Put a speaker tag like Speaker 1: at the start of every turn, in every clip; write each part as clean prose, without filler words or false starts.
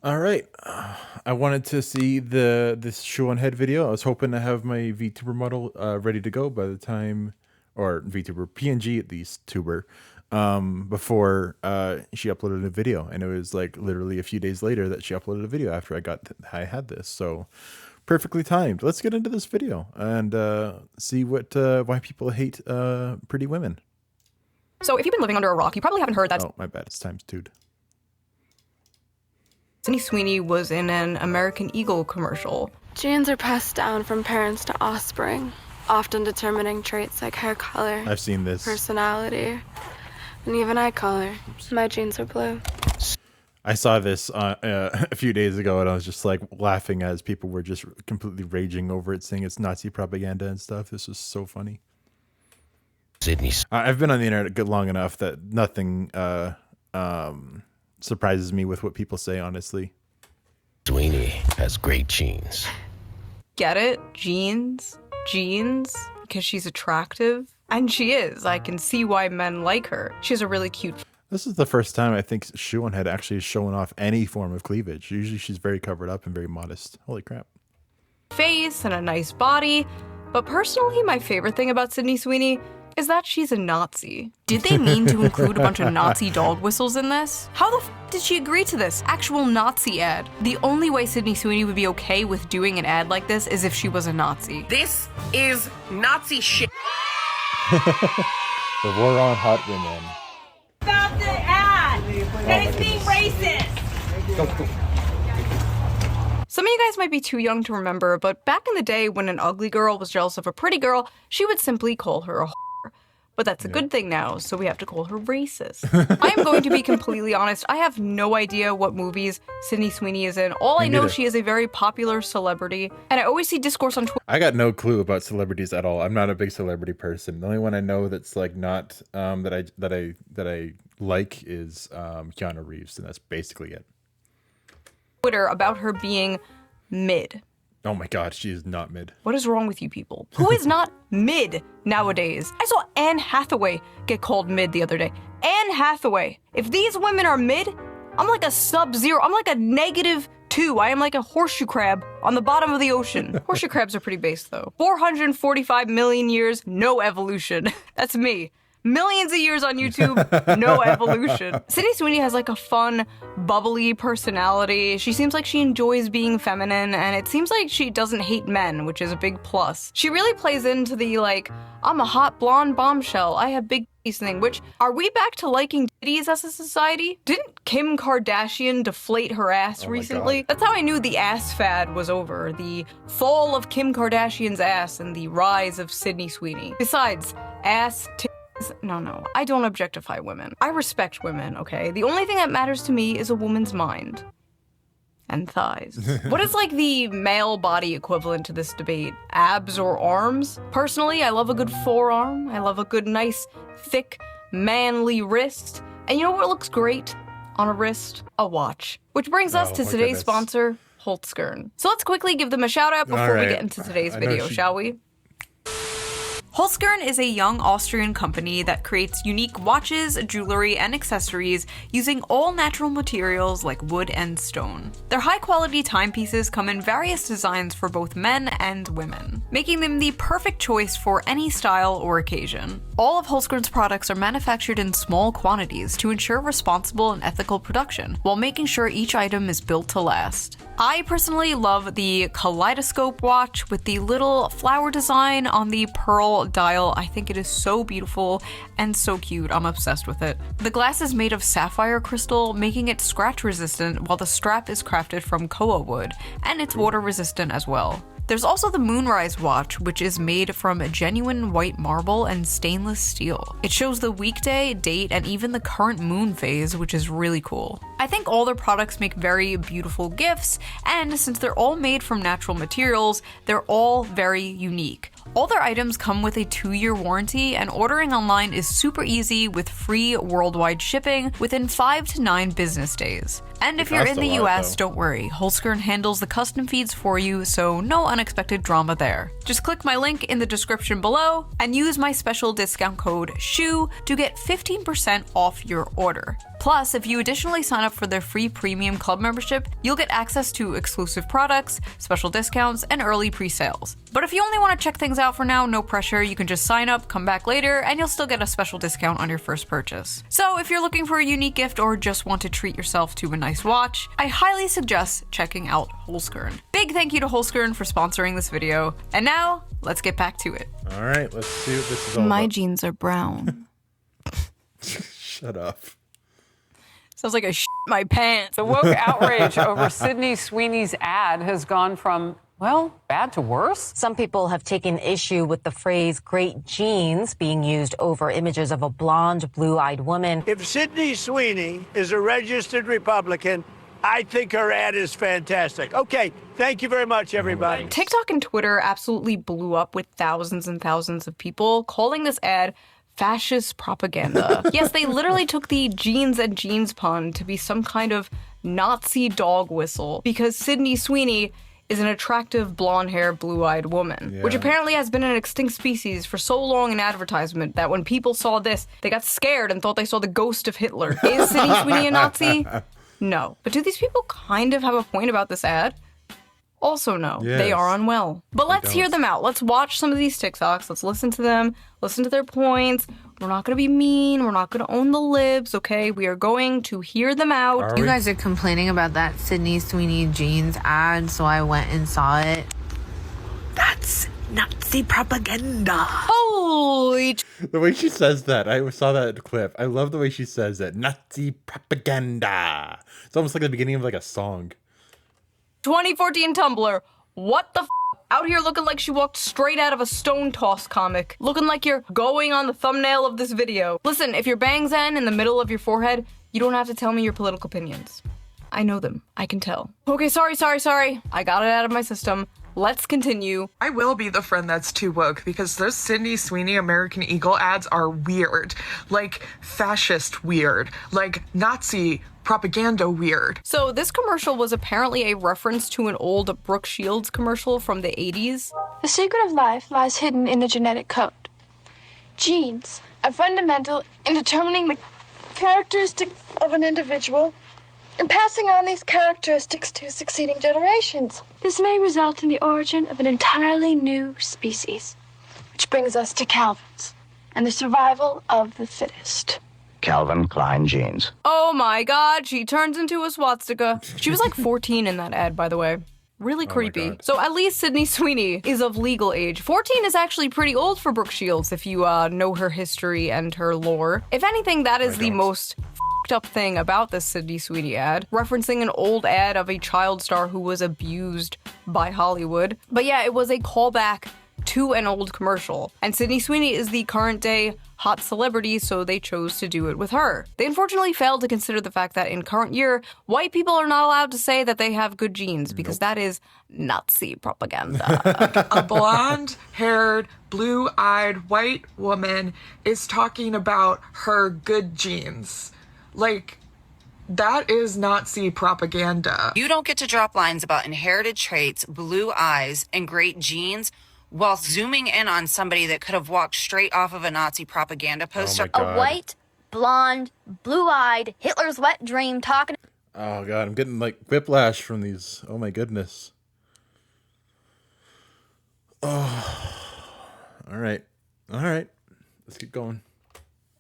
Speaker 1: All right. I wanted to see this Shoe0nHead video. I was hoping to have my VTuber model ready to go by the time, or VTuber PNG at least tuber, before she uploaded a video. And it was like literally a few days later that she uploaded a video after I had this. So perfectly timed. Let's get into this video and see why people hate pretty women.
Speaker 2: So if you've been living under a rock, you probably haven't heard that.
Speaker 1: Oh, my bad. It's times 2'd.
Speaker 2: Sydney Sweeney was in an American Eagle commercial.
Speaker 3: Genes are passed down from parents to offspring, often determining traits like hair color,
Speaker 1: I've seen this.
Speaker 3: personality, and even eye color. My genes are blue.
Speaker 1: I saw this a few days ago, and I was just like laughing as people were just completely raging over it, saying it's Nazi propaganda and stuff. This was so funny. I've been on the internet long enough that nothing surprises me with what people say, honestly.
Speaker 4: Sweeney has great genes.
Speaker 2: Get it? Jeans? Jeans? Because she's attractive? And she is. I can see why men like her. She has a really cute
Speaker 1: This is the first time I think Shoe0nHead actually is showing off any form of cleavage. Usually she's very covered up and very modest. Holy crap.
Speaker 2: face and a nice body. But personally, my favorite thing about Sydney Sweeney is that she's a Nazi. Did they mean to include a bunch of Nazi dog whistles in this? How the f did she agree to this? Actual Nazi ad. The only way Sydney Sweeney would be okay with doing an ad like this is if she was a Nazi.
Speaker 5: This is Nazi shit.
Speaker 1: The war on hot women.
Speaker 6: Stop the ad! That is being racist!
Speaker 2: Some of you guys might be too young to remember, but back in the day when an ugly girl was jealous of a pretty girl, she would simply call her a whore. But that's a good thing now, so we have to call her racist. I am going to be completely honest, I have no idea what movies Sydney Sweeney is in. All I know, she is a very popular celebrity, and I always see discourse on Twitter.
Speaker 1: I got no clue about celebrities at all. I'm not a big celebrity person. The only one I know that's like not that I like is Keanu Reeves, and that's basically it.
Speaker 2: Twitter about her being mid.
Speaker 1: Oh my god, she is not mid.
Speaker 2: What is wrong with you people? Who is not mid nowadays? I saw Anne Hathaway get called mid the other day. Anne Hathaway. If these women are mid, I'm like a sub-zero. I'm like a -2. I am like a horseshoe crab on the bottom of the ocean. Horseshoe crabs are pretty base though. 445 million years, no evolution. That's me. Millions of years on YouTube, no evolution. Sydney Sweeney has like a fun, bubbly personality. She seems like she enjoys being feminine, and it seems like she doesn't hate men, which is a big plus. She really plays into the like, I'm a hot blonde bombshell, I have big titties thing, which, are we back to liking titties as a society? Didn't Kim Kardashian deflate her ass recently? That's how I knew the ass fad was over. The fall of Kim Kardashian's ass and the rise of Sydney Sweeney. Besides, ass, no, I don't objectify women. I respect women, okay? The only thing that matters to me is a woman's mind. And thighs. What is like the male body equivalent to this debate? Abs or arms? Personally, I love a good forearm. I love a good, nice, thick, manly wrist. And you know what looks great on a wrist? A watch. Which brings us to today's sponsor, Holtzkern. So let's quickly give them a shout out before we get into today's video, shall we? Holtzkern is a young Austrian company that creates unique watches, jewelry, and accessories using all natural materials like wood and stone. Their high-quality timepieces come in various designs for both men and women, making them the perfect choice for any style or occasion. All of Holtzkern's products are manufactured in small quantities to ensure responsible and ethical production, while making sure each item is built to last. I personally love the kaleidoscope watch with the little flower design on the pearl dial. I think it is so beautiful and so cute. I'm obsessed with it. The glass is made of sapphire crystal, making it scratch resistant, while the strap is crafted from koa wood, and it's water resistant as well. There's also the Moonrise watch, which is made from genuine white marble and stainless steel. It shows the weekday, date, and even the current moon phase, which is really cool. I think all their products make very beautiful gifts, and since they're all made from natural materials, they're all very unique. All their items come with a 2-year warranty, and ordering online is super easy with free worldwide shipping within 5 to 9 business days. And
Speaker 1: They
Speaker 2: if you're
Speaker 1: cost
Speaker 2: in
Speaker 1: a
Speaker 2: the
Speaker 1: lot,
Speaker 2: US,
Speaker 1: though.
Speaker 2: don't worry. Shoe0nHead handles the custom feeds for you, so no unexpected drama there. Just click my link in the description below and use my special discount code SHOE to get 15% off your order. Plus, if you additionally sign up for their free premium club membership, you'll get access to exclusive products, special discounts, and early pre-sales. But if you only want to check things out for now, no pressure, you can just sign up, come back later, and you'll still get a special discount on your first purchase. So if you're looking for a unique gift or just want to treat yourself to a nice watch, I highly suggest checking out Shoe0nHead. Big thank you to Shoe0nHead for sponsoring this video. And now, let's get back to it.
Speaker 1: All right, let's see what this is all
Speaker 2: My
Speaker 1: about.
Speaker 2: jeans are brown.
Speaker 1: Shut up.
Speaker 2: Sounds like I shit my pants.
Speaker 7: The woke outrage over Sydney Sweeney's ad has gone from, well, bad to worse.
Speaker 8: Some people have taken issue with the phrase great genes being used over images of a blonde, blue-eyed woman.
Speaker 9: If Sydney Sweeney is a registered Republican, I think her ad is fantastic. Okay, thank you very much, everybody.
Speaker 2: TikTok and Twitter absolutely blew up with thousands and thousands of people calling this ad fascist propaganda. Yes, they literally took the jeans and jeans pun to be some kind of Nazi dog whistle because Sydney Sweeney is an attractive blonde-haired, blue-eyed woman, which apparently has been an extinct species for so long in advertisement that when people saw this, they got scared and thought they saw the ghost of Hitler. Is Sydney Sweeney a Nazi? No. But do these people kind of have a point about this ad? Also no, they
Speaker 1: Yes.
Speaker 2: are unwell. But let's hear them out. Let's watch some of these TikToks. Let's listen to them, listen to their points. We're not gonna be mean. We're not gonna own the libs, okay? We are going to hear them out.
Speaker 1: Are
Speaker 10: You
Speaker 1: we?
Speaker 10: guys are complaining about that Sydney Sweeney jeans ad, so I went and saw it.
Speaker 5: That's Nazi propaganda.
Speaker 2: Holy
Speaker 1: The way she says that, I saw that clip. I love the way she says that. Nazi propaganda. It's almost like the beginning of like a song.
Speaker 2: 2014 Tumblr. What the f? Out here looking like she walked straight out of a Stone Toss comic. Looking like you're going on the thumbnail of this video. Listen, if your bangs end in the middle of your forehead, you don't have to tell me your political opinions. I know them. I can tell. Okay, sorry. I got it out of my system. Let's continue.
Speaker 11: I will be the friend that's too woke because those Sydney Sweeney American Eagle ads are weird. Like fascist weird. Like Nazi propaganda weird.
Speaker 2: So this commercial was apparently a reference to an old Brooke Shields commercial from the 80s.
Speaker 3: The secret of life lies hidden in a genetic code. Genes are fundamental in determining the characteristics of an individual and passing on these characteristics to succeeding generations. This may result in the origin of an entirely new species, which brings us to Calvin's and the survival of the fittest.
Speaker 9: Calvin Klein jeans.
Speaker 2: Oh my god, she turns into a swastika. She was like 14 in that ad, by the way. Really creepy.
Speaker 1: God.
Speaker 2: So at least Sydney Sweeney is of legal age. 14 is actually pretty old for Brooke Shields if you know her history and her lore. If anything, that is the most f***ed up thing about this Sydney Sweeney ad, referencing an old ad of a child star who was abused by Hollywood. But yeah, it was a callback to an old commercial. And Sydney Sweeney is the current day hot celebrity, so they chose to do it with her. They unfortunately failed to consider the fact that in current year, white people are not allowed to say that they have good genes because that is Nazi propaganda.
Speaker 11: A blonde-haired, blue-eyed white woman is talking about her good genes. Like, that is Nazi propaganda.
Speaker 12: You don't get to drop lines about inherited traits, blue eyes, and great genes while zooming in on somebody that could have walked straight off of a Nazi propaganda poster.
Speaker 1: Oh my God.
Speaker 6: A white, blonde, blue-eyed, Hitler's wet dream talking.
Speaker 1: Oh god, I'm getting like whiplash from these. Oh my goodness. Oh. All right. Let's keep going.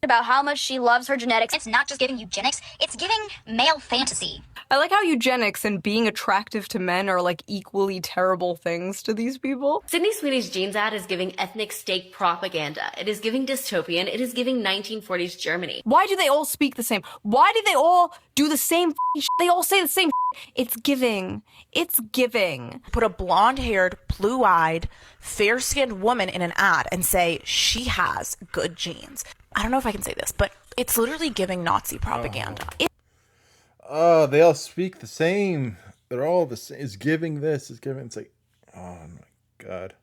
Speaker 6: About how much she loves her genetics. It's not just giving eugenics, it's giving male fantasy.
Speaker 2: I like how eugenics and being attractive to men are like equally terrible things to these people.
Speaker 13: Sydney Sweeney's jeans ad is giving ethnic state propaganda. It is giving dystopian. It is giving 1940s Germany.
Speaker 2: Why do they all speak the same? Why do they all do the same shit? They all say the same shit. It's giving. It's giving.
Speaker 5: Put a blonde-haired, blue-eyed, fair-skinned woman in an ad and say she has good genes. I don't know if I can say this, but it's literally giving Nazi propaganda.
Speaker 1: Oh, they all speak the same. They're all the same. It's giving this. It's giving. It's like, oh my god.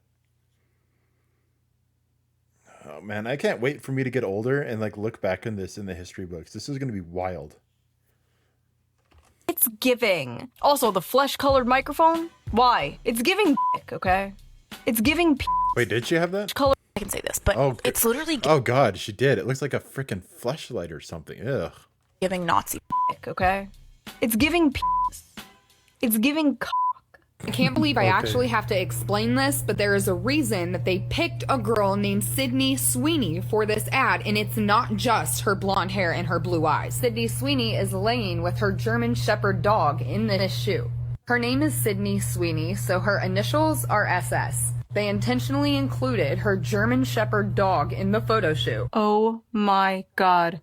Speaker 1: Oh man, I can't wait for me to get older and like look back on this in the history books. This is gonna be wild.
Speaker 2: It's giving. Also, the flesh-colored microphone? Why? It's giving dick, okay? It's giving
Speaker 1: Wait, did she have that?
Speaker 2: color.
Speaker 5: I can say this, but
Speaker 1: Oh,
Speaker 5: it's literally
Speaker 1: oh God, she did. It looks like a freaking fleshlight or something. Ugh.
Speaker 5: giving Nazi
Speaker 2: dick, okay? It's giving It's giving
Speaker 14: I can't believe I
Speaker 1: Okay.
Speaker 14: actually have to explain this, but there is a reason that they picked a girl named Sydney Sweeney for this ad, and it's not just her blonde hair and her blue eyes. Sydney Sweeney is laying with her German Shepherd dog in this shoe. Her name is Sydney Sweeney, so her initials are SS. They intentionally included her German Shepherd dog in the photo shoot.
Speaker 2: Oh my God.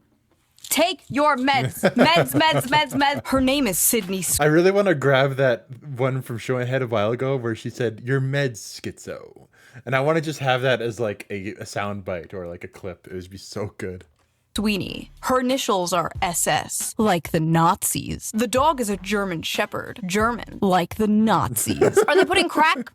Speaker 2: Take your meds. Meds. Her name is Sydney.
Speaker 1: I really want to grab that one from Shoe0nHead a while ago where she said, "Your meds, schizo." And I want to just have that as like a sound bite or like a clip. It would be so good.
Speaker 2: Sweeney. Her initials are SS, like the Nazis. The dog is a German Shepherd. German, like the Nazis. Are they putting crack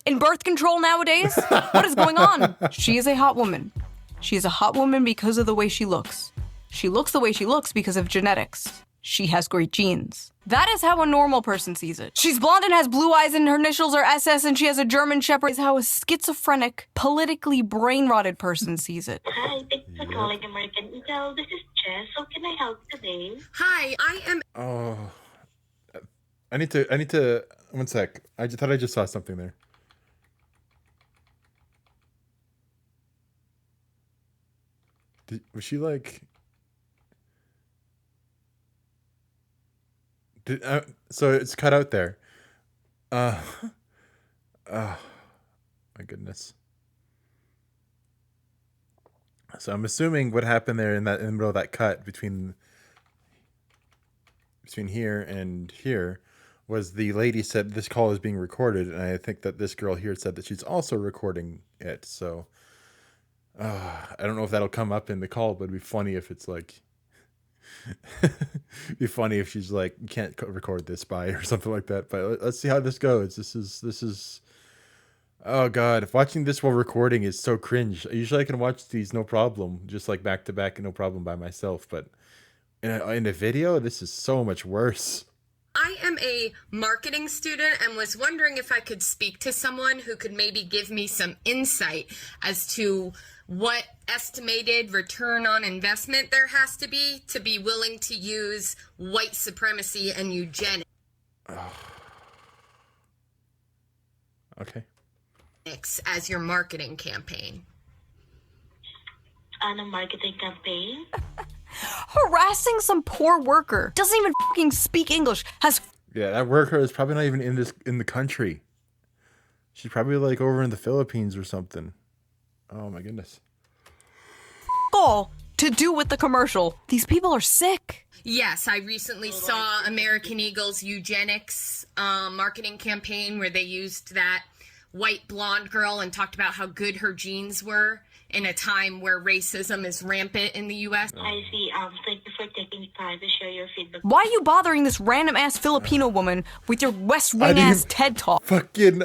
Speaker 2: in birth control nowadays? What is going on? She is a hot woman. She is a hot woman because of the way she looks. She looks the way she looks because of genetics. She has great genes. That is how a normal person sees it. She's blonde and has blue eyes and her initials are SS and she has a German Shepherd. Is how a schizophrenic, politically brain-rotted person sees it.
Speaker 15: Hi, thanks for calling American Eagle. This is Jess. How can I help today?
Speaker 14: Hi, I am...
Speaker 1: Oh, I need to, 1 sec. I just thought I just saw something there. Was she like... so it's cut out there. Oh my goodness. So I'm assuming what happened there in the middle of that cut between here and here was the lady said this call is being recorded, and I think that this girl here said that she's also recording it. So I don't know if that'll come up in the call, but it'd be funny if it's like be funny if she's like, "You can't record this by," or something like that. But let's see how this goes. This is oh God, watching this while recording is so cringe. Usually I can watch these no problem, just like back to back, no problem by myself. But in a video, this is so much worse.
Speaker 14: I am a marketing student and was wondering if I could speak to someone who could maybe give me some insight as to what estimated return on investment there has to be willing to use white supremacy and eugenics
Speaker 1: Okay.
Speaker 14: as your marketing campaign.
Speaker 15: On a marketing campaign?
Speaker 2: Harassing some poor worker. Doesn't even fucking speak English. Has
Speaker 1: Yeah, that worker is probably not even in the country. She's probably like over in the Philippines or something. Oh my goodness.
Speaker 2: all to do with the commercial. These people are sick.
Speaker 14: Yes, I recently saw American Eagle's eugenics marketing campaign where they used that white blonde girl and talked about how good her genes were in a time where racism is rampant in the U.S.
Speaker 15: I see. Thank you for taking time to share your feedback.
Speaker 2: Why are you bothering this random ass Filipino woman with your West Wing ass TED talk?
Speaker 1: Fucking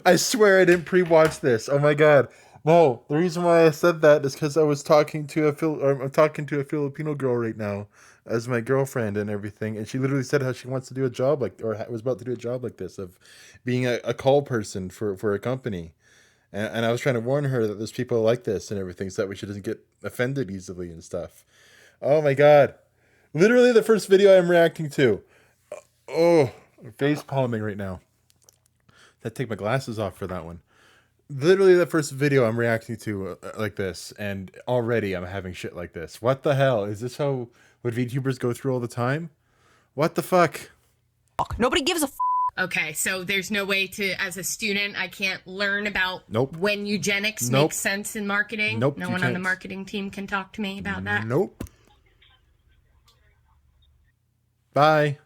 Speaker 1: I swear I didn't pre-watch this. Oh my god. No, the reason why I said that is because I was talking to I'm talking to a Filipino girl right now as my girlfriend and everything, and she literally said how she wants to do a job like, or was about to do a job like this of being a call person for a company. And I was trying to warn her that there's people like this and everything, so that way she doesn't get offended easily and stuff. Oh my god. Literally the first video I'm reacting to. Oh, face palming right now. I take my glasses off for that one. Literally the first video I'm reacting to like this, and already I'm having shit like this. What the hell? Is this how what VTubers go through all the time? What the fuck?
Speaker 2: Nobody gives a
Speaker 14: Okay, so there's no way to, as a student, I can't learn about when eugenics makes sense in marketing?
Speaker 1: Nope,
Speaker 14: No
Speaker 1: you
Speaker 14: one on the
Speaker 1: can't.
Speaker 14: marketing team can talk to me about that?
Speaker 1: Nope. Bye.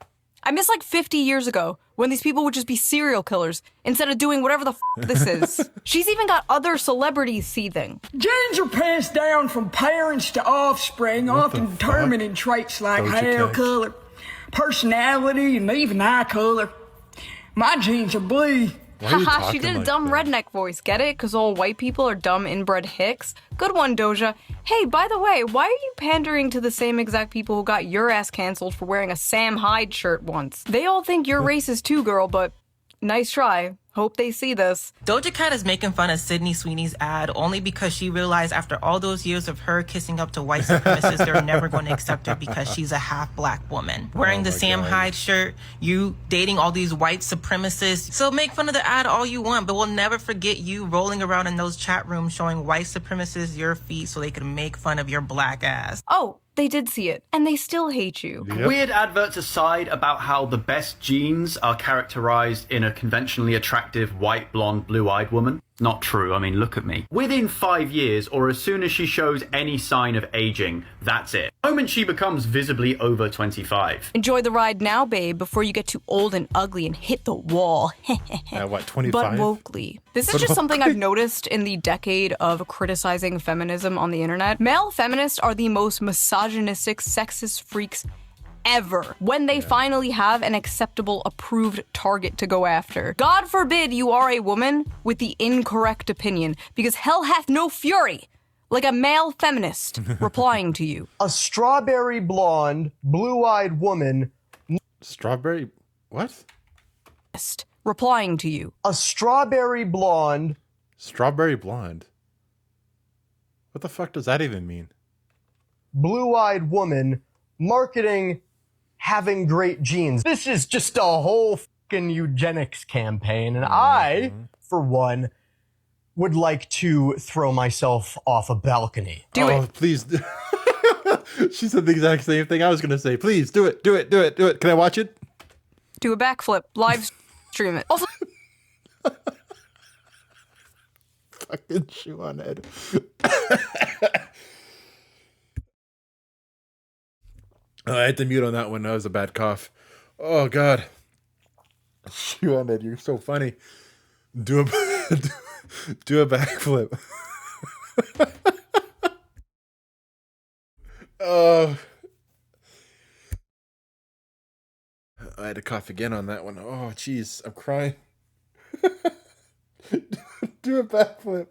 Speaker 2: I miss like 50 years ago when these people would just be serial killers instead of doing whatever the this is. She's even got other celebrities seething.
Speaker 16: Genes are passed down from parents to offspring, often determined in traits like
Speaker 1: Doja
Speaker 16: hair
Speaker 1: Cat.
Speaker 16: color, personality, and even eye color. My genes are blue.
Speaker 1: Why are you
Speaker 2: Haha, she
Speaker 1: talking
Speaker 2: did a
Speaker 1: like
Speaker 2: dumb
Speaker 1: that?
Speaker 2: redneck voice. Get it? Because all white people are dumb inbred hicks. Good one, Doja. Hey, by the way, why are you pandering to the same exact people who got your ass canceled for wearing a Sam Hyde shirt once? They all think you're racist too, girl, but nice try. Hope they see this.
Speaker 17: Doja Cat is making fun of Sydney Sweeney's ad only because she realized after all those years of her kissing up to white supremacists, they're never going to accept her because she's a half black woman. Wearing the Sam Hyde shirt, you dating all these white supremacists. So make fun of the ad all you want, but we'll never forget you rolling around in those chat rooms showing white supremacists your feet so they can make fun of your black ass.
Speaker 2: Oh, they did see it, and they still hate you.
Speaker 18: Weird adverts aside about how the best genes are characterized in a conventionally attractive white, blonde, blue-eyed woman. Not true. I mean, look at me. Within 5 years, or as soon as she shows any sign of aging, that's it. The moment she becomes visibly over 25.
Speaker 2: Enjoy the ride now, babe, before you get too old and ugly and hit the wall.
Speaker 1: At what, 25?
Speaker 2: But wokely. This is just something I've noticed in the decade of criticizing feminism on the internet. Male feminists are the most misogynistic, sexist freaks ever when they finally have an acceptable, approved target to go after. God forbid you are a woman with the incorrect opinion, because hell hath no fury like a male feminist replying to you.
Speaker 19: A strawberry blonde, blue-eyed woman.
Speaker 1: Strawberry what?
Speaker 2: Replying to you.
Speaker 19: A strawberry blonde.
Speaker 1: Strawberry blonde. What the fuck does that even mean?
Speaker 19: Blue-eyed woman marketing having great genes. This is just a whole fucking eugenics campaign, and I, for one, would like to throw myself off a balcony.
Speaker 2: Do
Speaker 1: it. Please. She said the exact same thing I was going to say. Please, do it, do it, do it, do it. Can I watch it?
Speaker 2: Do a backflip. Live stream it. Also,
Speaker 1: fucking Shoe0nHead. Oh, I had to mute on that one. That was a bad cough. Oh, God. Shoe0nHead, you're so funny. Do a backflip. Oh. I had to cough again on that one. Oh, jeez. I'm crying. Do a backflip.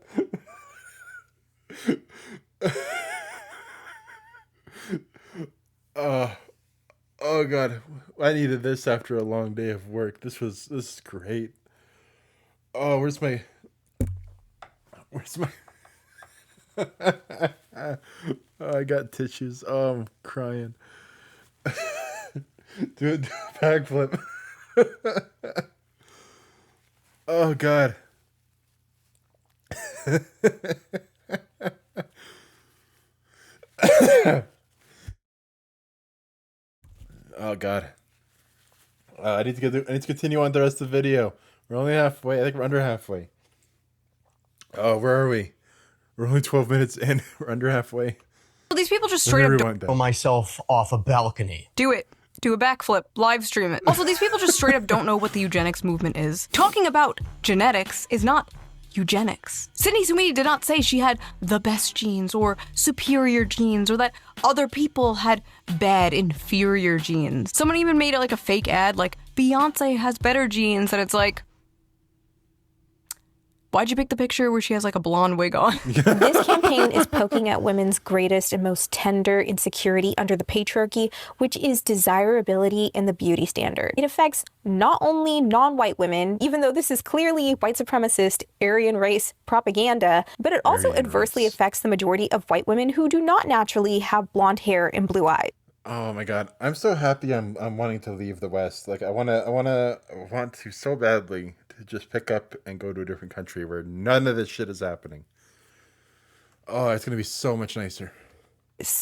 Speaker 1: Oh God, I needed this after a long day of work. This is great. Oh, where's my oh, I got tissues. Oh, I'm crying. do a backflip. Oh God. Oh God. I need to continue on the rest of the video. We're only halfway. I think we're under halfway. Oh, where are we? We're only 12 minutes in. We're under halfway.
Speaker 2: these people just straight up
Speaker 19: throw myself off a balcony.
Speaker 2: do it. Do a backflip. Live stream it. Also, these people just straight up don't know what the eugenics movement is. Talking about genetics is not eugenics. Sydney Sweeney did not say she had the best genes or superior genes or that other people had bad, inferior genes. Someone even made it like a fake ad, like, Beyonce has better genes, and it's like, why'd you pick the picture where she has like a blonde wig on?
Speaker 20: This campaign is poking at women's greatest and most tender insecurity under the patriarchy, which is desirability and the beauty standard. It affects not only non-white women, even though this is clearly white supremacist, Aryan race propaganda, but it also adversely affects the majority of white women who do not naturally have blonde hair and blue eyes.
Speaker 1: Oh my God, I'm so happy. I'm wanting to leave the West. Like I want to so badly to just pick up and go to a different country where none of this shit is happening. Oh, it's gonna be so much nicer.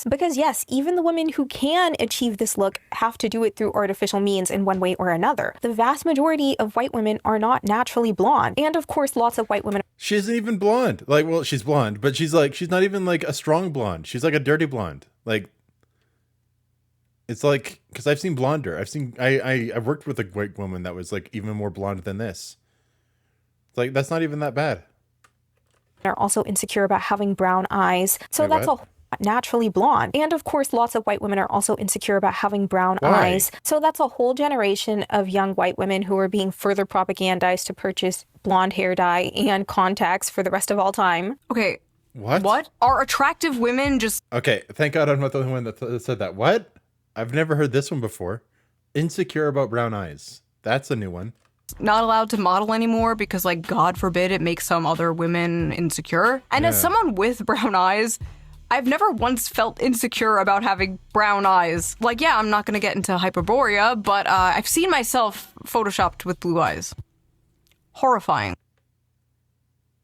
Speaker 20: Because yes, even the women who can achieve this look have to do it through artificial means in one way or another. The vast majority of white women are not naturally blonde. And of course, lots of white women.
Speaker 1: She isn't even blonde. Like, well, she's blonde, but she's not even like a strong blonde. She's like a dirty blonde. Like, it's like, because I've seen blonder. I've worked with a white woman that was like even more blonde than this. It's like, that's not even that bad.
Speaker 20: Are also insecure about having brown eyes. So
Speaker 1: Wait,
Speaker 20: that's
Speaker 1: what?
Speaker 20: naturally blonde. And of course, lots of white women are also insecure about having brown
Speaker 1: Why?
Speaker 20: eyes. So that's a whole generation of young white women who are being further propagandized to purchase blonde hair dye and contacts for the rest of all time.
Speaker 2: Okay.
Speaker 1: What?
Speaker 2: What? Are attractive women just
Speaker 1: Okay, thank God I'm not the only one that said that. What? I've never heard this one before. Insecure about brown eyes. That's a new one.
Speaker 2: not allowed to model anymore because, like, God forbid it makes some other women insecure? And as
Speaker 1: Yeah.
Speaker 2: someone with brown eyes, I've never once felt insecure about having brown eyes. Like, yeah, I'm not gonna get into hyperborea, but I've seen myself photoshopped with blue eyes. Horrifying.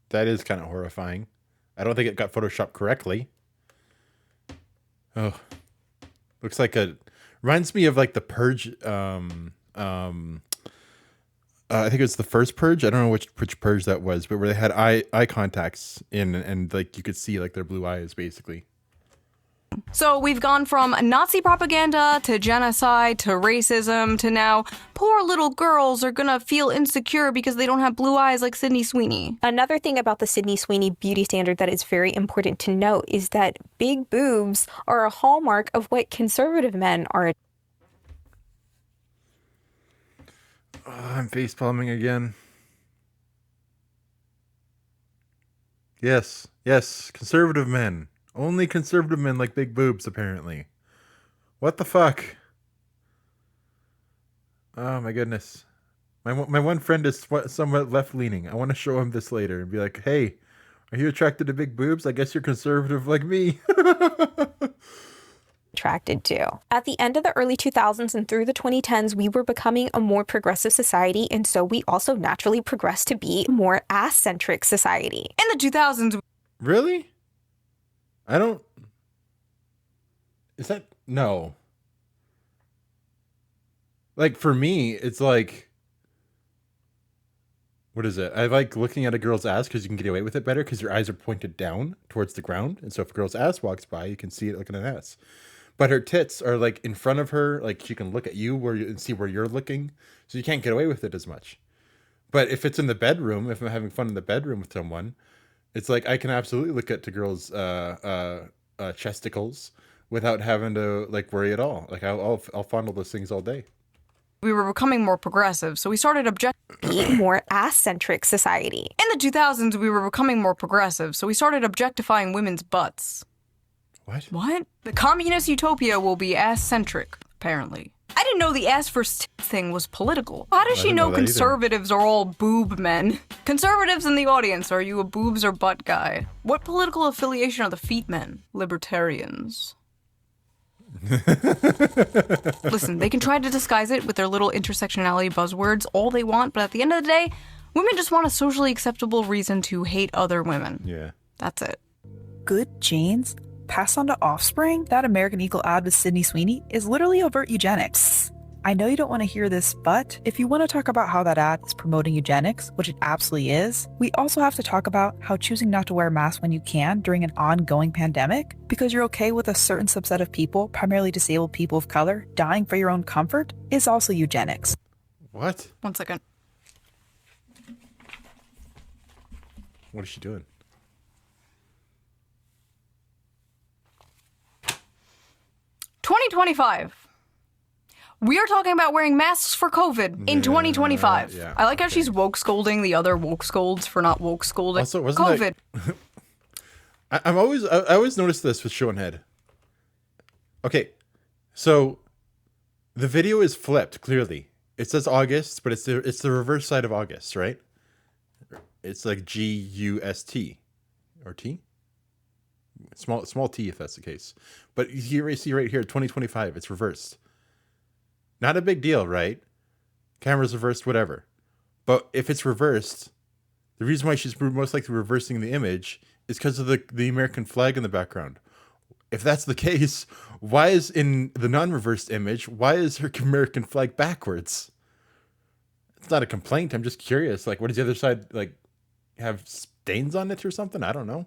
Speaker 1: That is kind of horrifying. I don't think it got photoshopped correctly. Oh, looks like reminds me of like the Purge. I think it was the first Purge. I don't know which Purge that was, but where they had eye contacts in, and like you could see like their blue eyes basically.
Speaker 2: So we've gone from Nazi propaganda to genocide to racism to now poor little girls are gonna feel insecure because they don't have blue eyes like Sydney Sweeney.
Speaker 20: Another thing about the Sydney Sweeney beauty standard that is very important to note is that big boobs are a hallmark of what conservative men are.
Speaker 1: Oh, I'm facepalming again. Yes, conservative men. Only conservative men like big boobs, apparently. What the fuck? Oh my goodness. My one friend is somewhat left-leaning. I want to show him this later and be like, hey, are you attracted to big boobs? I guess you're conservative like me.
Speaker 20: Attracted to. At the end of the early 2000s and through the 2010s, we were becoming a more progressive society, and so we also naturally progressed to be a more ass-centric society.
Speaker 2: In the 2000s...
Speaker 1: Really? I don't... Is that... No. Like, for me, it's like... What is it? I like looking at a girl's ass because you can get away with it better because your eyes are pointed down towards the ground. And so if a girl's ass walks by, you can see it looking at an ass. But her tits are like in front of her, like she can look at you and see where you're looking. So you can't get away with it as much. But if it's in the bedroom, if I'm having fun in the bedroom with someone, it's like I can absolutely look at the girl's chesticles without having to like worry at all. Like I'll fondle those things all day.
Speaker 2: We were becoming more progressive, so we started
Speaker 20: being more ass-centric society.
Speaker 2: In the 2000s, we were becoming more progressive, so we started objectifying women's butts.
Speaker 1: What?
Speaker 2: What? The communist utopia will be ass-centric, apparently. I didn't know the ass first thing was political. How does she know conservatives are all boob men? Conservatives in the audience, are you a boobs or butt guy? What political affiliation are the feet men? Libertarians. Listen, they can try to disguise it with their little intersectionality buzzwords all they want, but at the end of the day, women just want a socially acceptable reason to hate other women.
Speaker 1: Yeah.
Speaker 2: That's it.
Speaker 21: Good genes passed on to offspring? That American Eagle ad with Sydney Sweeney is literally overt eugenics. I know you don't want to hear this, but if you want to talk about how that ad is promoting eugenics, which it absolutely is, we also have to talk about how choosing not to wear a mask when you can during an ongoing pandemic, because you're okay with a certain subset of people, primarily disabled people of color, dying for your own comfort, is also eugenics.
Speaker 1: What?
Speaker 2: 1 second.
Speaker 1: What is she doing?
Speaker 2: $2025. We are talking about wearing masks for COVID in 2025.
Speaker 1: Yeah,
Speaker 2: I like how she's woke scolding the other woke scolds for not woke scolding.
Speaker 1: Also, wasn't
Speaker 2: COVID.
Speaker 1: I always notice this with Shoe0nHead. Okay, so the video is flipped clearly. It says August, but it's the reverse side of August, right? It's like GUST or T. Small t if that's the case. But you see right here, 2025, it's reversed. Not a big deal, right? Camera's reversed, whatever. But if it's reversed, the reason why she's most likely reversing the image is because of the American flag in the background. If that's the case, why is in the non-reversed image, why is her American flag backwards? It's not a complaint. I'm just curious. Like, what does the other side, like, have stains on it or something? I don't know.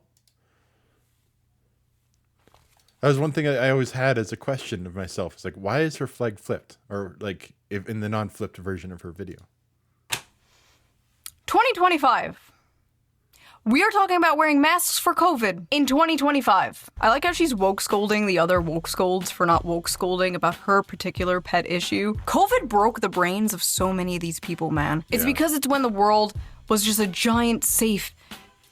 Speaker 1: That was one thing I always had as a question of myself. It's like, why is her flag flipped? Or like if in the non-flipped version of her video.
Speaker 2: 2025. We are talking about wearing masks for COVID in 2025. I like how she's woke scolding the other woke scolds for not woke scolding about her particular pet issue. COVID broke the brains of so many of these people, man. It's because it's when the world was just a giant, safe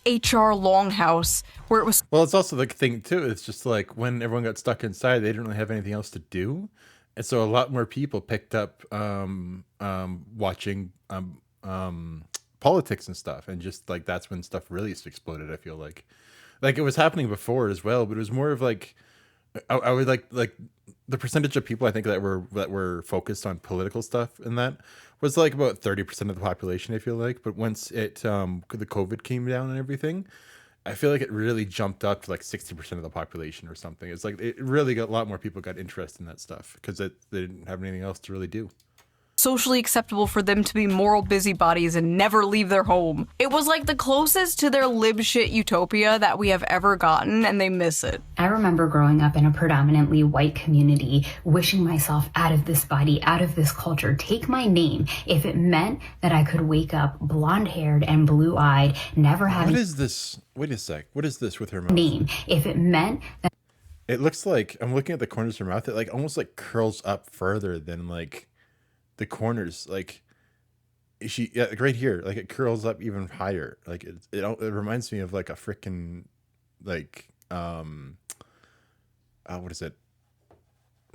Speaker 2: HR longhouse where it was.
Speaker 1: Well, it's also the thing too. It's just like when everyone got stuck inside, they didn't really have anything else to do, and so a lot more people picked up watching politics and stuff, and just like that's when stuff really exploded. I feel like it was happening before as well, but it was more of like I would like the percentage of people I think that were focused on political stuff and that was like about 30% of the population, I feel like. But once the COVID came down and everything, I feel like it really jumped up to like 60% of the population or something. It's like it really got a lot more people got interested in that stuff because they didn't have anything else to really do.
Speaker 2: Socially acceptable for them to be moral busybodies and never leave their home. It was like the closest to their lib shit utopia that we have ever gotten, and they miss it.
Speaker 4: I remember growing up in a predominantly white community, wishing myself out of this body, out of this culture, take my name, if it meant that I could wake up blonde-haired and blue-eyed, never having...
Speaker 1: What is this? Wait a sec. What is this with her mouth?
Speaker 4: Name, if it meant that...
Speaker 1: It looks like, I'm looking at the corners of her mouth, it like almost like curls up further than like the corners, like like right here, like it curls up even higher. Like it reminds me of like a freaking like what is it,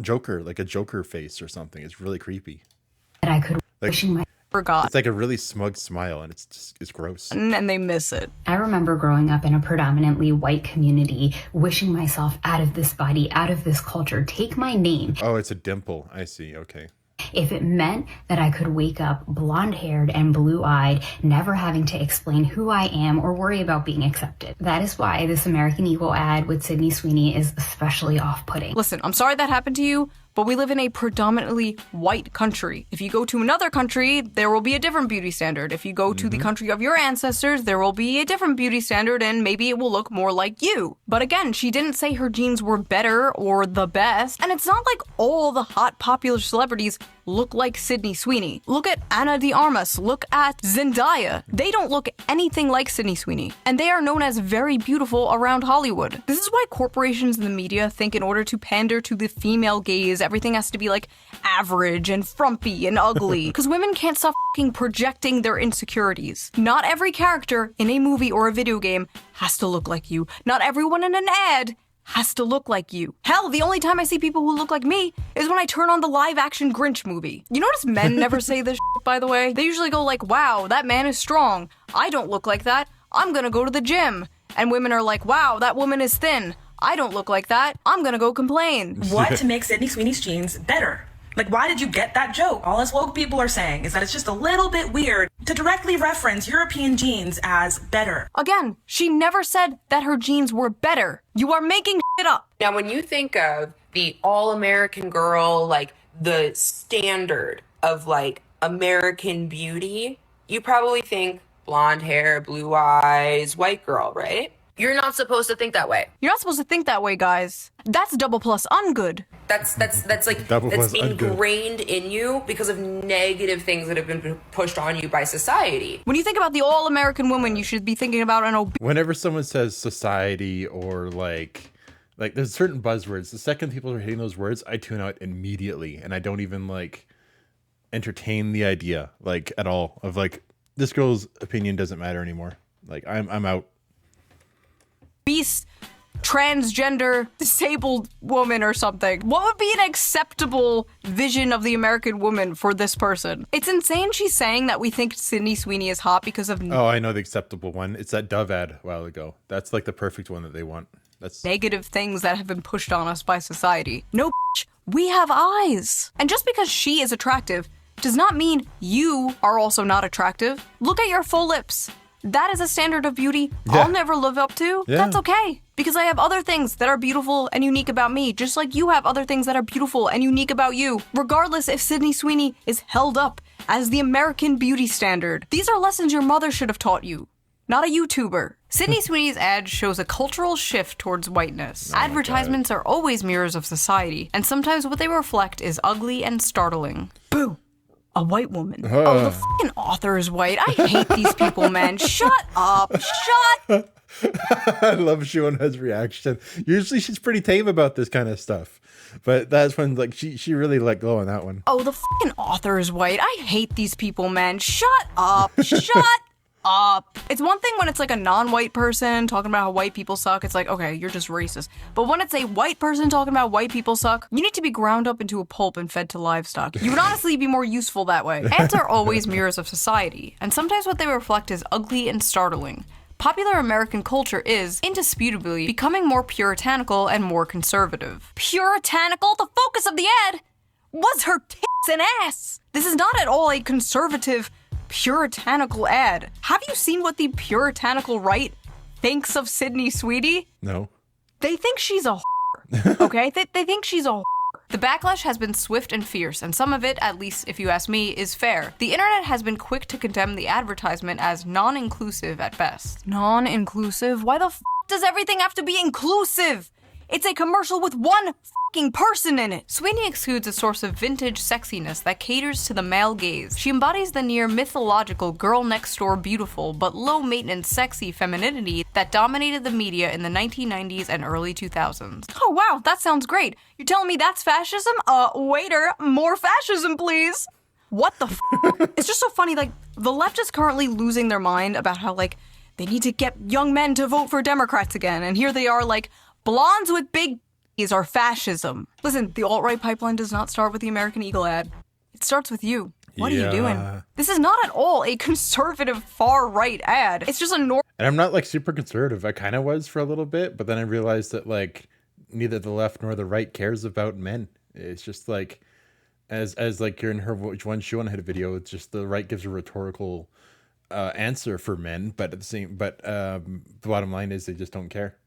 Speaker 1: Joker, like a Joker face or something. It's really creepy.
Speaker 4: That I could
Speaker 1: like,
Speaker 4: wishing my...
Speaker 2: Forgot.
Speaker 1: It's like a really smug smile, and it's gross.
Speaker 2: And they miss it.
Speaker 4: I remember growing up in a predominantly white community, wishing myself out of this body, out of this culture, take my name.
Speaker 1: Oh, it's a dimple. I see. Okay.
Speaker 4: If it meant that I could wake up blonde-haired and blue-eyed, never having to explain who I am or worry about being accepted. That is why this American Eagle ad with Sydney Sweeney is especially off-putting.
Speaker 2: Listen, I'm sorry that happened to you, but we live in a predominantly white country. If you go to another country, there will be a different beauty standard. If you go to the country of your ancestors, there will be a different beauty standard, and maybe it will look more like you. But again, she didn't say her genes were better or the best, and it's not like all the hot popular celebrities look like Sydney Sweeney. Look at Ana de Armas, look at Zendaya. They don't look anything like Sydney Sweeney, and they are known as very beautiful around Hollywood. This is why corporations in the media think in order to pander to the female gaze, everything has to be like average and frumpy and ugly, because women can't stop fucking projecting their insecurities. Not every character in a movie or a video game has to look like you. Not everyone in an ad has to look like you. Hell, the only time I see people who look like me is when I turn on the live-action Grinch movie. You notice men never say this shit, by the way? They usually go like, wow, that man is strong. I don't look like that. I'm gonna go to the gym. And women are like, wow, that woman is thin. I don't look like that. I'm gonna go complain.
Speaker 22: What makes Sydney Sweeney's jeans better? Like, why did you get that joke? All us woke people are saying is that it's just a little bit weird to directly reference European jeans as better.
Speaker 2: Again, she never said that her jeans were better. You are making shit up.
Speaker 23: Now, when you think of the all-American girl, like the standard of like American beauty, you probably think blonde hair, blue eyes, white girl, right? You're not supposed to think that way.
Speaker 2: You're not supposed to think that way, guys. That's double plus ungood.
Speaker 23: That's like that's ingrained in you because of negative things that have been pushed on you by society.
Speaker 2: When you think about the all-American woman, you should be thinking about an obese.
Speaker 1: Whenever someone says society or like there's certain buzzwords, the second people are hitting those words, I tune out immediately, and I don't even like entertain the idea like at all of like this girl's opinion doesn't matter anymore. Like I'm out.
Speaker 2: Beast, transgender, disabled woman or something. What would be an acceptable vision of the American woman for this person? It's insane she's saying that we think Sydney Sweeney is hot because of...
Speaker 1: Oh, I know the acceptable one. It's that Dove ad a while ago. That's like the perfect one that they want. That's
Speaker 2: negative things that have been pushed on us by society. No, bitch, we have eyes. And just because she is attractive does not mean you are also not attractive. Look at your full lips. That is a standard of beauty I'll never live up to.
Speaker 1: Yeah.
Speaker 2: That's okay, because I have other things that are beautiful and unique about me, just like you have other things that are beautiful and unique about you, regardless if Sydney Sweeney is held up as the American beauty standard. These are lessons your mother should have taught you, not a YouTuber. Sydney Sweeney's ad shows a cultural shift towards whiteness. Advertisements are always mirrors of society, and sometimes what they reflect is ugly and startling. Boo! a white woman. Oh, the fucking author is white. I hate these people, man. Shut up. Shut
Speaker 1: I love Shoe0nHead's reaction. Usually she's pretty tame about this kind of stuff, but that's when like she really let go on that one.
Speaker 2: Oh, the fucking author is white. I hate these people, man. Shut up. Shut up. It's one thing when it's like a non-white person talking about how white people suck. It's like, okay, you're just racist. But when it's a white person talking about white people suck, you need to be ground up into a pulp and fed to livestock. You would honestly be more useful that way. Ads are always mirrors of society, and sometimes what they reflect is ugly and startling. Popular American culture is, indisputably, becoming more puritanical and more conservative. Puritanical? The focus of the ad was her tits and ass! This is not at all a conservative, puritanical ad. Have you seen what the puritanical right thinks of Sydney Sweeney?
Speaker 1: No.
Speaker 2: They think she's a whore, okay? They think she's a whore. The backlash has been swift and fierce, and some of it, at least if you ask me, is fair. The internet has been quick to condemn the advertisement as non-inclusive at best. Non-inclusive? Why the f does everything have to be inclusive? It's a commercial with one fucking person in it. Sweeney exudes a source of vintage sexiness that caters to the male gaze. She embodies the near mythological girl next door beautiful but low maintenance sexy femininity that dominated the media in the 1990s and early 2000s. Oh wow, that sounds great. You're telling me that's fascism? Waiter, more fascism please. What the f? It's just so funny, like, the left is currently losing their mind about how, like, they need to get young men to vote for Democrats again, and here they are, like, blondes with big b****s are fascism. Listen, the alt-right pipeline does not start with the American Eagle ad. It starts with you. What are you doing? This is not at all a conservative far-right ad. It's just a normal.
Speaker 1: And I'm not like super conservative. I kind of was for a little bit, but then I realized that like neither the left nor the right cares about men. It's just like, as like you're in her one Shoe0nHead video, it's just the right gives a rhetorical answer for men, but at the same, the bottom line is they just don't care.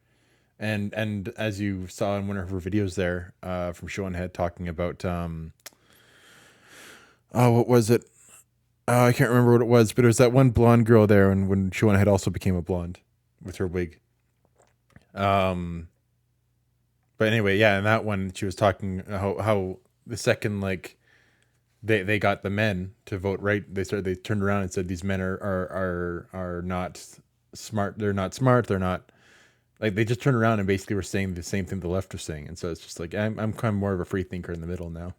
Speaker 1: And as you saw in one of her videos there, from Shoe0nHead talking about, what was it? I can't remember what it was, but it was that one blonde girl there, and when Shoe0nHead also became a blonde with her wig. But anyway, yeah, in that one she was talking how the second like they got the men to vote right, they turned around and said these men are not smart. They're not smart. They're not. Like, they just turned around and basically were saying the same thing the left was saying. And so it's just like, I'm kind of more of a free thinker in the middle now.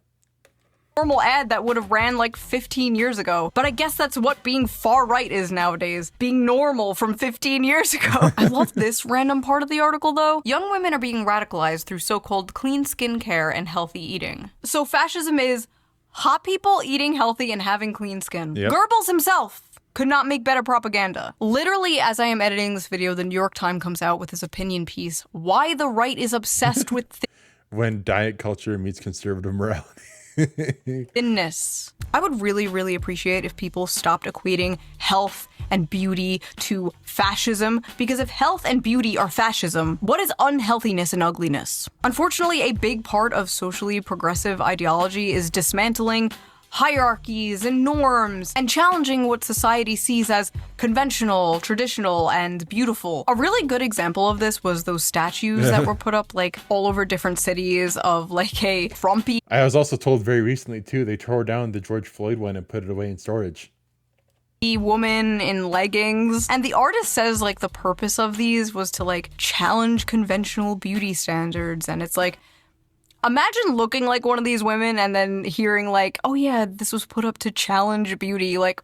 Speaker 2: Normal ad that would have ran like 15 years ago. But I guess that's what being far right is nowadays. Being normal from 15 years ago. I love this random part of the article though. Young women are being radicalized through so-called clean skincare and healthy eating. So fascism is hot people eating healthy and having clean skin.
Speaker 1: Yep.
Speaker 2: Goebbels himself could not make better propaganda. Literally, as I am editing this video, the New York Times comes out with his opinion piece, Why the Right is Obsessed with
Speaker 1: When diet culture meets conservative morality.
Speaker 2: Thinness. I would really, really appreciate if people stopped equating health and beauty to fascism, because if health and beauty are fascism, what is unhealthiness and ugliness? Unfortunately, a big part of socially progressive ideology is dismantling hierarchies and norms, and challenging what society sees as conventional, traditional, and beautiful. A really good example of this was those statues that were put up like all over different cities of like a frumpy.
Speaker 1: I was also told very recently too, they tore down the George Floyd one and put it away in storage.
Speaker 2: Woman in leggings, and the artist says like the purpose of these was to like challenge conventional beauty standards, and it's like, imagine looking like one of these women and then hearing like, oh yeah, this was put up to challenge beauty. Like,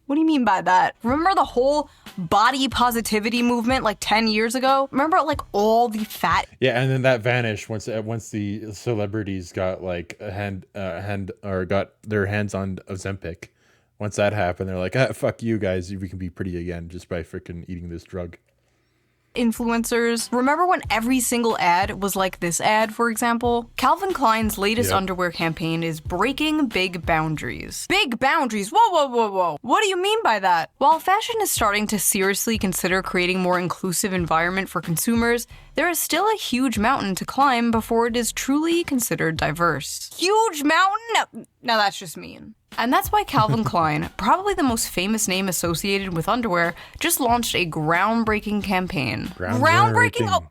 Speaker 2: what do you mean by that? Remember the whole body positivity movement like 10 years ago? Remember like all the fat?
Speaker 1: Yeah, and then that vanished once the celebrities got like got their hands on Ozempic. Once that happened, they're like, fuck you guys, we can be pretty again just by freaking eating this drug.
Speaker 2: Influencers. Remember when every single ad was like this ad, for example? Calvin Klein's latest underwear campaign is breaking big boundaries. Big boundaries? Whoa, whoa, whoa, whoa. What do you mean by that? While fashion is starting to seriously consider creating more inclusive environment for consumers, there is still a huge mountain to climb before it is truly considered diverse. Huge mountain? No, that's just mean. And that's why Calvin Klein, probably the most famous name associated with underwear, just launched a groundbreaking campaign. Groundbreaking? Oh,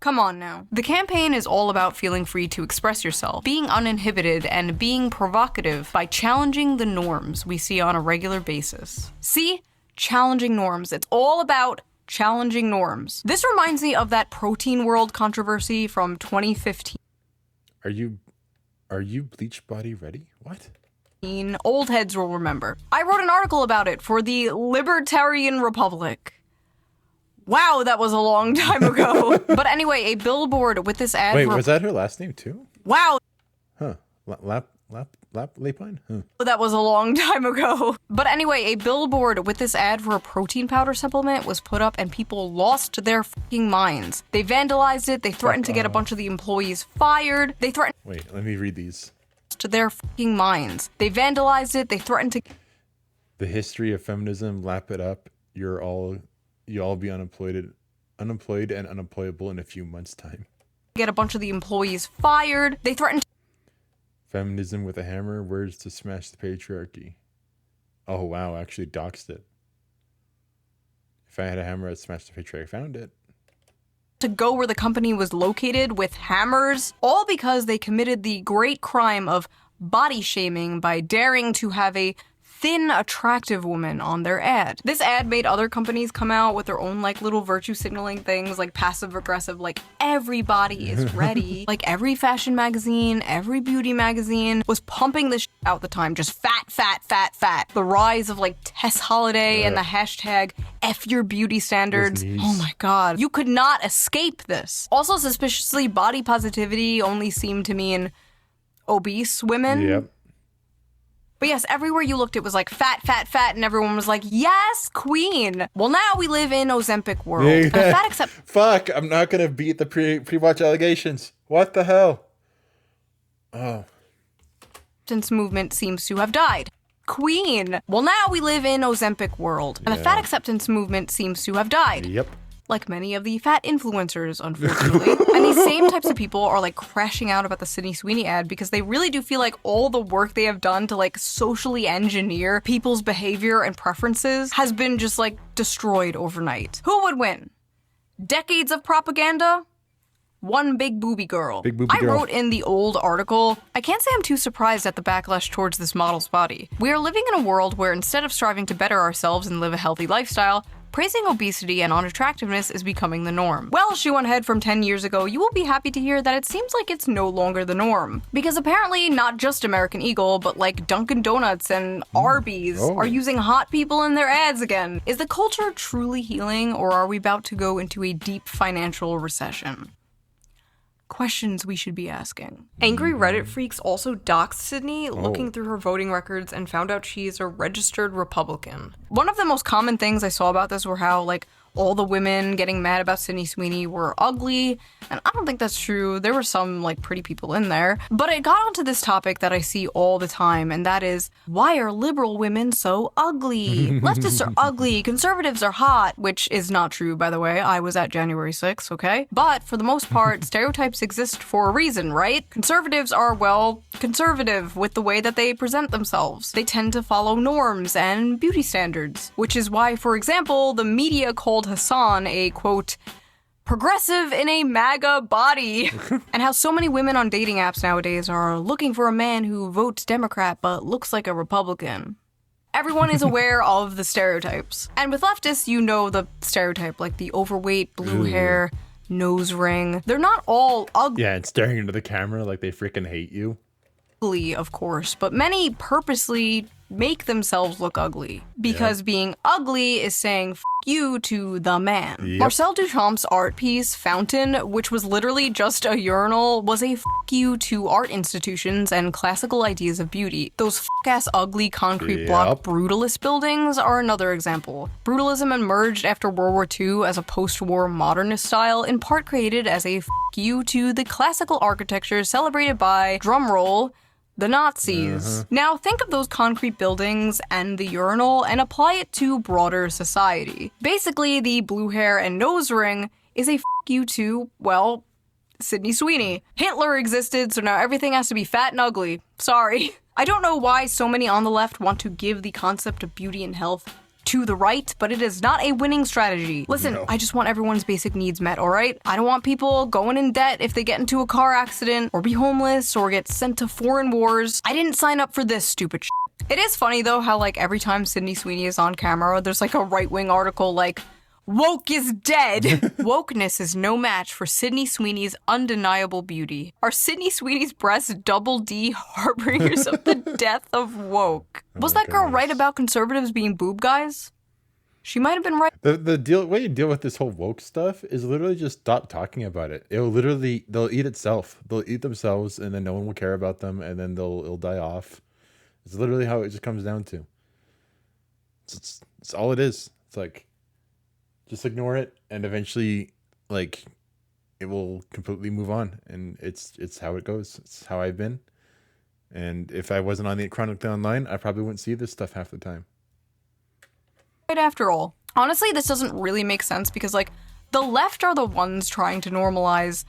Speaker 2: Come on now. The campaign is all about feeling free to express yourself, being uninhibited, and being provocative by challenging the norms we see on a regular basis. See? Challenging norms. It's all about challenging norms. This reminds me of that protein world controversy from 2015.
Speaker 1: Are you bleach body ready? What?
Speaker 2: Old heads will remember. I wrote an article about it for the Libertarian Republic. Wow, that was a long time ago. But anyway, a billboard with this ad.
Speaker 1: Wait, was that her last name too?
Speaker 2: Wow.
Speaker 1: Huh. Lapine? Huh.
Speaker 2: That was a long time ago. But anyway, a billboard with this ad for a protein powder supplement was put up and people lost their fucking minds. They vandalized it. They threatened to get a bunch of the employees fired. They threatened.
Speaker 1: Wait, let me read these.
Speaker 2: To their fucking minds. They vandalized it. They threatened to.
Speaker 1: The history of feminism. Lap it up. You all be unemployed and unemployable in a few months' time.
Speaker 2: Get a bunch of the employees fired. They threatened.
Speaker 1: Feminism with a hammer. Words to smash the patriarchy. Oh wow! Actually doxed it. If I had a hammer, I'd smash the patriarchy. I found it.
Speaker 2: To go where the company was located with hammers, all because they committed the great crime of body shaming by daring to have a thin, attractive woman on their ad. This ad made other companies come out with their own like little virtue signaling things like passive aggressive, like everybody is ready. Like every fashion magazine, every beauty magazine was pumping this out at the time, just fat, fat, fat, fat. The rise of like Tess Holiday and the hashtag F your beauty standards. Oh my god. You could not escape this. Also suspiciously, body positivity only seemed to mean obese women.
Speaker 1: Yep.
Speaker 2: But yes, everywhere you looked, it was like fat, fat, fat, and everyone was like, yes, queen. Well, now we live in Ozempic world. And fat accept-
Speaker 1: Fuck, I'm not gonna beat the pre-watch allegations. What the hell? Oh.
Speaker 2: Acceptance movement seems to have died. Queen. Well, now we live in Ozempic world. And the fat acceptance movement seems to have died.
Speaker 1: Yep.
Speaker 2: Like many of the fat influencers, unfortunately. And these same types of people are like crashing out about the Sydney Sweeney ad because they really do feel like all the work they have done to like socially engineer people's behavior and preferences has been just like destroyed overnight. Who would win? Decades of propaganda? One big booby girl.
Speaker 1: Big booby
Speaker 2: I
Speaker 1: girl.
Speaker 2: wrote in the old article, I can't say I'm too surprised at the backlash towards this model's body. We are living in a world where instead of striving to better ourselves and live a healthy lifestyle, praising obesity and unattractiveness is becoming the norm. Well, Shoe0nHead from 10 years ago, you will be happy to hear that it seems like it's no longer the norm. Because apparently not just American Eagle, but like Dunkin' Donuts and Arby's are using hot people in their ads again. Is the culture truly healing, or are we about to go into a deep financial recession? Questions we should be asking. Angry Reddit freaks also doxed Sydney, looking through her voting records and found out she is a registered Republican. One of the most common things I saw about this were how, like, all the women getting mad about Sydney Sweeney were ugly, and I don't think that's true. There were some, like, pretty people in there. But it got onto this topic that I see all the time, and that is, why are liberal women so ugly? Leftists are ugly, conservatives are hot, which is not true, by the way. I was at January 6th, okay? But for the most part, stereotypes exist for a reason, right? Conservatives are, well, conservative with the way that they present themselves. They tend to follow norms and beauty standards, which is why, for example, the media called Hassan a, quote, progressive in a MAGA body. And how so many women on dating apps nowadays are looking for a man who votes Democrat but looks like a Republican. Everyone is aware of the stereotypes. And with leftists, you know the stereotype, like the overweight, blue hair, nose ring. They're not all ugly.
Speaker 1: Yeah, and staring into the camera like they freaking hate you.
Speaker 2: Of course, but many purposely make themselves look ugly because being ugly is saying F you to the man. Marcel Duchamp's art piece, Fountain, which was literally just a urinal, was a F you to art institutions and classical ideas of beauty. Those f***ass ugly concrete block brutalist buildings are another example. Brutalism emerged after World War II as a post-war modernist style, in part created as a F you to the classical architecture celebrated by, drumroll, the Nazis. Now think of those concrete buildings and the urinal and apply it to broader society. Basically, the blue hair and nose ring is a f you to, well, Sydney Sweeney. Hitler existed, so now everything has to be fat and ugly. Sorry. I don't know why so many on the left want to give the concept of beauty and health to the right, but it is not a winning strategy. Listen, I just want everyone's basic needs met, alright? I don't want people going in debt if they get into a car accident, or be homeless, or get sent to foreign wars. I didn't sign up for this stupid shit. It is funny though how like every time Sydney Sweeney is on camera, there's like a right-wing article like, woke is dead. Wokeness is no match for Sydney Sweeney's undeniable beauty. Are Sydney Sweeney's breasts double D harbingers of the death of woke? Was that girl right about conservatives being boob guys? She might have been right.
Speaker 1: The way you deal with this whole woke stuff is literally just stop talking about it. They'll eat itself. They'll eat themselves, and then no one will care about them, and then it'll die off. It's literally how it just comes down to. It's all it is. It's like, just ignore it, and eventually, like, it will completely move on. And it's how it goes. It's how I've been. And if I wasn't on the Chronically Online, I probably wouldn't see this stuff half the time.
Speaker 2: Right after all. Honestly, this doesn't really make sense because, like, the left are the ones trying to normalize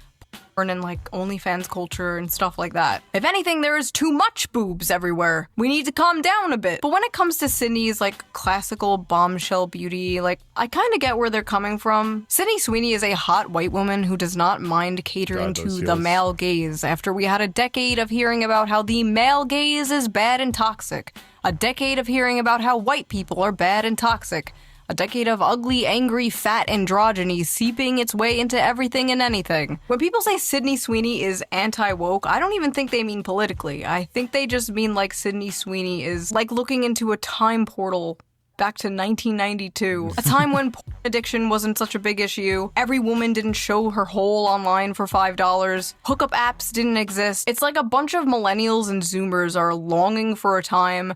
Speaker 2: porn and, like, OnlyFans culture and stuff like that. If anything, there is too much boobs everywhere. We need to calm down a bit. But when it comes to Sydney's, like, classical bombshell beauty, like, I kind of get where they're coming from. Sydney Sweeney is a hot white woman who does not mind catering to the male gaze after we had a decade of hearing about how the male gaze is bad and toxic. A decade of hearing about how white people are bad and toxic. A decade of ugly, angry, fat androgyny seeping its way into everything and anything. When people say Sydney Sweeney is anti-woke, I don't even think they mean politically. I think they just mean like Sydney Sweeney is like looking into a time portal back to 1992, a time when porn addiction wasn't such a big issue. Every woman didn't show her hole online for $5. Hookup apps didn't exist. It's like a bunch of millennials and Zoomers are longing for a time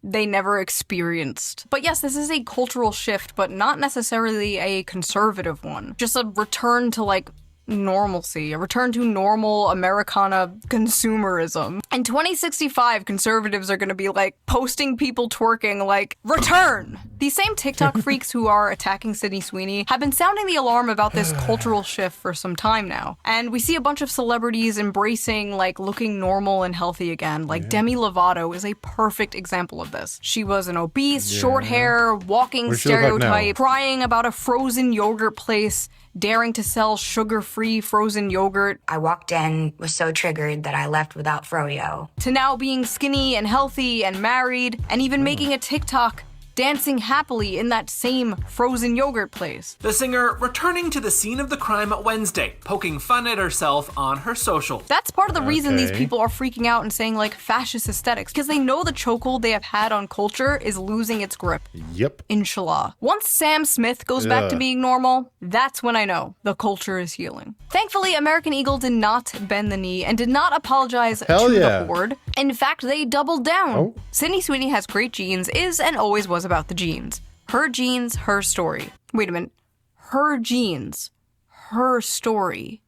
Speaker 2: they never experienced. But yes, this is a cultural shift, but not necessarily a conservative one. Just a return to like normalcy, a return to normal Americana consumerism. In 2065, conservatives are gonna be like posting people twerking like, return! These same TikTok freaks who are attacking Sydney Sweeney have been sounding the alarm about this cultural shift for some time now. And we see a bunch of celebrities embracing like looking normal and healthy again. Like Demi Lovato is a perfect example of this. She was an obese, short hair, walking stereotype, crying about a frozen yogurt place, daring to sell sugar-free frozen yogurt.
Speaker 6: I walked in, was so triggered that I left without froyo.
Speaker 2: To now being skinny and healthy and married, and even making a TikTok dancing happily in that same frozen yogurt place.
Speaker 7: The singer returning to the scene of the crime Wednesday, poking fun at herself on her social.
Speaker 2: That's part of the reason these people are freaking out and saying like fascist aesthetics, because they know the chokehold they have had on culture is losing its grip.
Speaker 1: Yep.
Speaker 2: Inshallah. Once Sam Smith goes back to being normal, that's when I know the culture is healing. Thankfully, American Eagle did not bend the knee and did not apologize to the horde. In fact, they doubled down. Sydney Sweeney has great genes, is and always was about the genes. Her genes, her story. Wait a minute. Her genes, her story.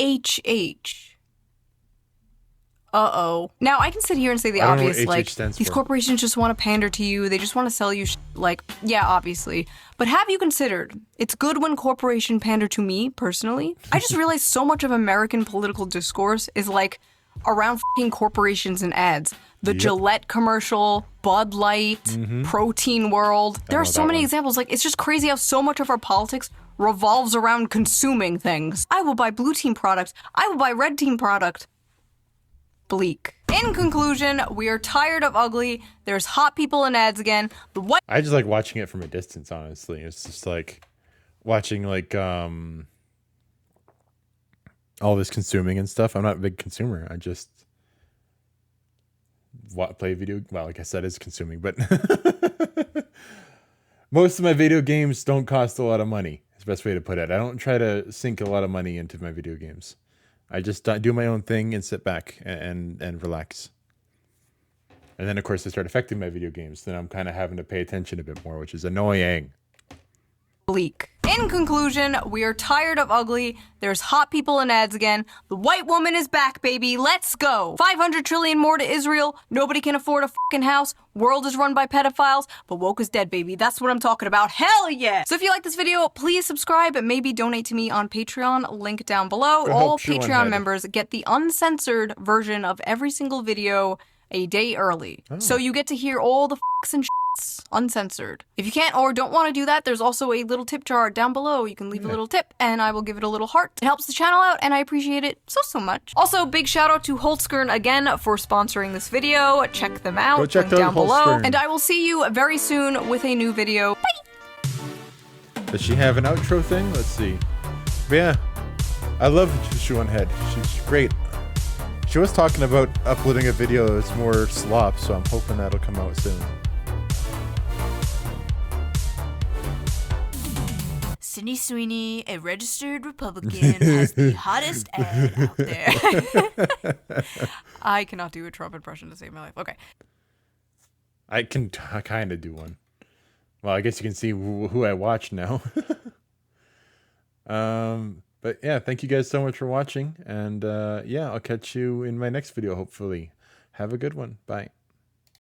Speaker 2: HH. Uh-oh. Now, I can sit here and say the obvious, like, these corporations just want to pander to you, they just want to sell you like, yeah, obviously. But have you considered, it's good when corporation pander to me, personally? I just realized so much of American political discourse is, like, around f***ing corporations and ads. The Gillette commercial, Bud Light, Protein World. There are so many examples. Like, it's just crazy how so much of our politics revolves around consuming things. I will buy blue team product. I will buy red team product. Bleak. In conclusion, we are tired of ugly. There's hot people in ads again. The white.
Speaker 1: I just like watching it from a distance, honestly. It's just like watching like all this consuming and stuff. I'm not a big consumer. I just play video. Well, like I said, it's consuming, but most of my video games don't cost a lot of money. It's the best way to put it. I don't try to sink a lot of money into my video games. I just do my own thing and sit back and relax. And then, of course, they start affecting my video games. Then I'm kind of having to pay attention a bit more, which is annoying.
Speaker 2: Bleak. In conclusion, we are tired of ugly. There's hot people in ads again. The white woman is back, baby. Let's go. 500 trillion more to Israel. Nobody can afford a fucking house. World is run by pedophiles. But woke is dead, baby. That's what I'm talking about. Hell yeah. So if you like this video, please subscribe and maybe donate to me on Patreon. Link down below. All Patreon members get the uncensored version of every single video a day early. So you get to hear all the fucks and shits uncensored. If you can't or don't want to do that, there's also a little tip jar down below. You can leave a little tip and I will give it a little heart. It helps the channel out and I appreciate it so much. Also, big shout out to Holtzkern again for sponsoring this video. Check them out.
Speaker 1: Go check
Speaker 2: Link down
Speaker 1: out
Speaker 2: below.
Speaker 1: Holtzkern.
Speaker 2: And I will see you very soon with a new video. Bye!
Speaker 1: Does she have an outro thing? Let's see. But yeah, I love Shoe0nHead. She's great. She was talking about uploading a video that's more slop, so I'm hoping that'll come out soon.
Speaker 2: Sydney Sweeney, a registered Republican, has the hottest ad out there. I cannot do a Trump impression to save my life. Okay.
Speaker 1: I kind of do one. Well, I guess you can see who I watch now. But yeah, thank you guys so much for watching. And yeah, I'll catch you in my next video, hopefully. Have a good one. Bye.